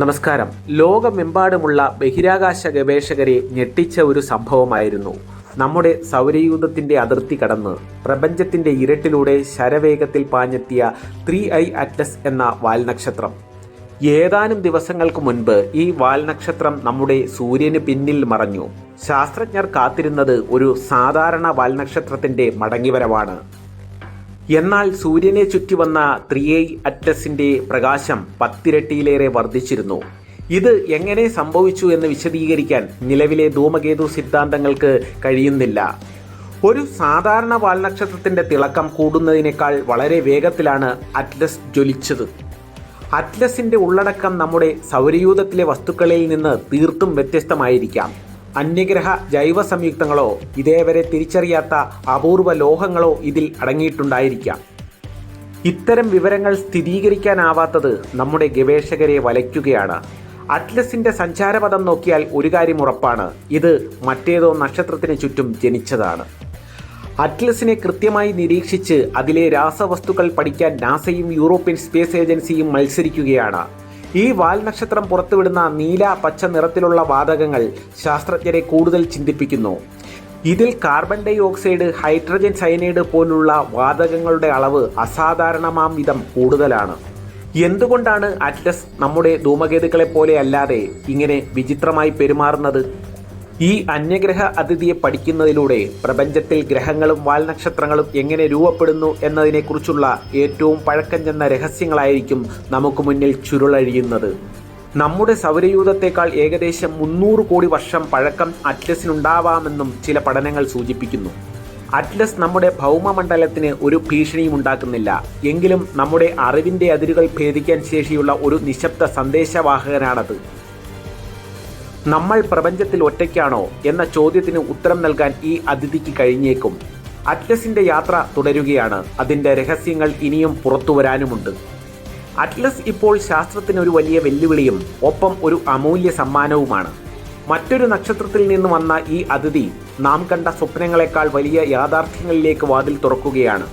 നമസ്കാരം. ലോകമെമ്പാടുമുള്ള ബഹിരാകാശ ഗവേഷകരെ ഞെട്ടിച്ച ഒരു സംഭവമായിരുന്നു നമ്മുടെ സൗരയൂഥത്തിന്റെ അതിർത്തി കടന്ന് പ്രപഞ്ചത്തിന്റെ ഇരട്ടിലൂടെ ശരവേഗത്തിൽ പാഞ്ഞെത്തിയ 3I അറ്റ്ലസ് എന്ന വാൽനക്ഷത്രം. ഏതാനും ദിവസങ്ങൾക്ക് മുൻപ് ഈ വാൽനക്ഷത്രം നമ്മുടെ സൂര്യന് പിന്നിൽ മറഞ്ഞു. ശാസ്ത്രജ്ഞർ കാത്തിരുന്നത് ഒരു സാധാരണ വാൽനക്ഷത്രത്തിന്റെ മടങ്ങിവരവാണ്. എന്നാൽ സൂര്യനെ ചുറ്റിവന്ന 3I അറ്റ്ലസിന്റെ പ്രകാശം 10 ഇരട്ടിയിലേറെ വർദ്ധിച്ചിരുന്നു. ഇത് എങ്ങനെ സംഭവിച്ചു എന്ന് വിശദീകരിക്കാൻ നിലവിലെ ധൂമകേതു സിദ്ധാന്തങ്ങൾക്ക് കഴിയുന്നില്ല. ഒരു സാധാരണ വാൽനക്ഷത്രത്തിന്റെ തിളക്കം കൂടുന്നതിനേക്കാൾ വളരെ വേഗത്തിലാണ് അറ്റ്ലസ് ജ്വലിച്ചത്. അറ്റ്ലസിന്റെ ഉള്ളടക്കം നമ്മുടെ സൗരയൂഥത്തിലെ വസ്തുക്കളിൽ നിന്ന് തീർത്തും വ്യത്യസ്തമായിരിക്കാം. അന്യഗ്രഹ ജൈവ സംയുക്തങ്ങളോ ഇതേവരെ തിരിച്ചറിയാത്ത അപൂർവ ലോഹങ്ങളോ ഇതിൽ അടങ്ങിയിട്ടുണ്ടായിരിക്കാം. ഇത്തരം വിവരങ്ങൾ സ്ഥിരീകരിക്കാനാവാത്തത് നമ്മുടെ ഗവേഷകരെ വലയ്ക്കുകയാണ്. അറ്റ്ലസിന്റെ സഞ്ചാരപഥം നോക്കിയാൽ ഒരു കാര്യം ഉറപ്പാണ്: ഇത് മറ്റേതോ നക്ഷത്രത്തിന് ചുറ്റും ജനിച്ചതാണ്. അറ്റ്ലസിനെ കൃത്യമായി നിരീക്ഷിച്ച് അതിലെ രാസവസ്തുക്കൾ പഠിക്കാൻ നാസയും യൂറോപ്യൻ സ്പേസ് ഏജൻസിയും മത്സരിക്കുകയാണ്. ഈ വാൽനക്ഷത്രം പുറത്തുവിടുന്ന നീല പച്ച നിറത്തിലുള്ള വാതകങ്ങൾ ശാസ്ത്രജ്ഞരെ കൂടുതൽ ചിന്തിപ്പിക്കുന്നു. ഇതിൽ carbon dioxide, hydrogen cyanide പോലുള്ള വാതകങ്ങളുടെ അളവ് അസാധാരണമാം വിധം കൂടുതലാണ്. എന്തുകൊണ്ടാണ് അറ്റ്ലസ് നമ്മുടെ ധൂമകേതുക്കളെ പോലെ അല്ലാതെ ഇങ്ങനെ വിചിത്രമായി പെരുമാറുന്നത്? ഈ അന്യഗ്രഹ അതിഥിയെ പഠിക്കുന്നതിലൂടെ പ്രപഞ്ചത്തിൽ ഗ്രഹങ്ങളും വാൽനക്ഷത്രങ്ങളും എങ്ങനെ രൂപപ്പെടുന്നു എന്നതിനെക്കുറിച്ചുള്ള ഏറ്റവും പഴക്കം ചെന്ന രഹസ്യങ്ങളായിരിക്കും നമുക്ക് മുന്നിൽ ചുരുളഴിയുന്നത്. നമ്മുടെ സൗരയൂഥത്തേക്കാൾ ഏകദേശം 300 കോടി വർഷം പഴക്കം അറ്റ്ലസിനുണ്ടാവാമെന്നും ചില പഠനങ്ങൾ സൂചിപ്പിക്കുന്നു. അറ്റ്ലസ് നമ്മുടെ ഭൗമമണ്ഡലത്തിന് ഒരു ഭീഷണിയും ഉണ്ടാക്കുന്നില്ല. എങ്കിലും നമ്മുടെ അറിവിൻ്റെ അതിരുകൾ ഭേദിക്കാൻ ശേഷിയുള്ള ഒരു നിശബ്ദ സന്ദേശവാഹകനാണത്. നമ്മൾ പ്രപഞ്ചത്തിൽ ഒറ്റയ്ക്കാണോ എന്ന ചോദ്യത്തിന് ഉത്തരം നൽകാൻ ഈ അതിഥിക്ക് കഴിഞ്ഞേക്കും. അറ്റ്ലസിന്റെ യാത്ര തുടരുകയാണ്. അതിൻ്റെ രഹസ്യങ്ങൾ ഇനിയും പുറത്തു വരാനുമുണ്ട്. അറ്റ്ലസ് ഇപ്പോൾ ശാസ്ത്രത്തിന് ഒരു വലിയ വെല്ലുവിളിയും ഒപ്പം ഒരു അമൂല്യ സമ്മാനവുമാണ്. മറ്റൊരു നക്ഷത്രത്തിൽ നിന്ന് വന്ന ഈ അതിഥി നാം കണ്ട സ്വപ്നങ്ങളെക്കാൾ വലിയ യാഥാർത്ഥ്യങ്ങളിലേക്ക് വാതിൽ തുറക്കുകയാണ്.